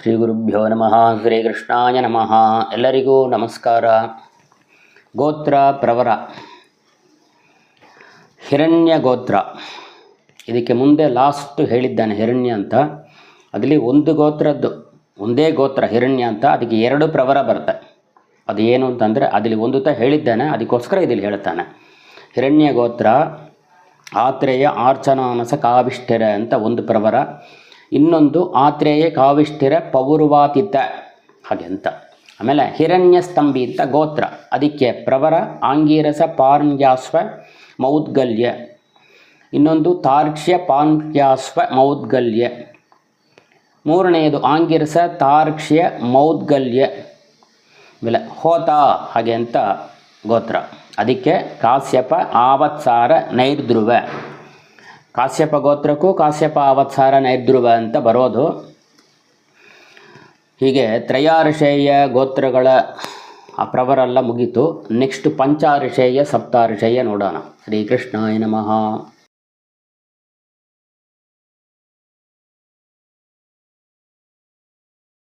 ಶ್ರೀ ಗುರುಭ್ಯೋ ನಮಃ. ಶ್ರೀಕೃಷ್ಣಾಯ ನಮಃ. ಎಲ್ಲರಿಗೂ ನಮಸ್ಕಾರ. ಗೋತ್ರ ಪ್ರವರ ಹಿರಣ್ಯ ಗೋತ್ರ. ಇದಕ್ಕೆ ಮುಂದೆ ಲಾಸ್ಟ್ ಹೇಳಿದ್ದಾನೆ ಹಿರಣ್ಯ ಅಂತ. ಅದರಲ್ಲಿ ಒಂದು ಗೋತ್ರದ್ದು ಒಂದೇ ಗೋತ್ರ ಹಿರಣ್ಯ ಅಂತ, ಅದಕ್ಕೆ ಎರಡು ಪ್ರವರ ಬರುತ್ತೆ. ಅದು ಏನು ಅಂತಂದರೆ ಅದರಲ್ಲಿ ಒಂದು ತ ಹೇಳಿದ್ದಾನೆ, ಅದಕ್ಕೋಸ್ಕರ ಇದರಲ್ಲಿ ಹೇಳ್ತಾನೆ. ಹಿರಣ್ಯ ಗೋತ್ರ ಆತ್ರೇಯ ಆರ್ಚನಾನಸ ಕಾವಿಷ್ಠಿರ ಅಂತ ಒಂದು ಪ್ರವರ, ಇನ್ನೊಂದು ಆತ್ರೇಯ ಕಾವಿಷ್ಠಿರ ಪೌರ್ವಾತಿತ ಹಾಗೆ ಅಂತ. ಆಮೇಲೆ ಹಿರಣ್ಯ ಸ್ತಂಭಿ ಅಂತ ಗೋತ್ರ, ಅದಕ್ಕೆ ಪ್ರವರ ಆಂಗೀರಸ ಪಾರ್ಣ್ಯಾಸ್ವ ಮೌದ್ಗಲ್ಯ, ಇನ್ನೊಂದು ತಾರ್ಕ್ಷ್ಯ ಪಾರ್ಣ್ಯಾಸ್ವ ಮೌದ್ಗಲ್ಯ, ಮೂರನೆಯದು ಆಂಗಿರಸ ತಾರ್ಕ್ಷ್ಯ ಮೌದ್ಗಲ್ಯ, ಆಮೇಲೆ ಹೋತ ಹಾಗೆ ಅಂತ ಗೋತ್ರ. ಅದಕ್ಕೆ ಕಾಶ್ಯಪ ಆವತ್ಸಾರ ನೈರ್ಧ್ರುವ, ಕಾಶ್ಯಪ ಗೋತ್ರಕ್ಕೂ ಕಾಶ್ಯಪ ಆವತ್ಸಾರ ನೈರ್ಧ್ರುವ ಅಂತ ಬರೋದು. ಹೀಗೆ ತ್ರಯಾರ್ಷೇಯ ಗೋತ್ರಗಳ ಆ ಪ್ರವರೆಲ್ಲ ಮುಗೀತು. ನೆಕ್ಸ್ಟ್ ಪಂಚಾರ್ಷೇಯ ಸಪ್ತಾರ್ಷೇಯ ನೋಡೋಣ. ಶ್ರೀಕೃಷ್ಣಾಯ ನಮಃ.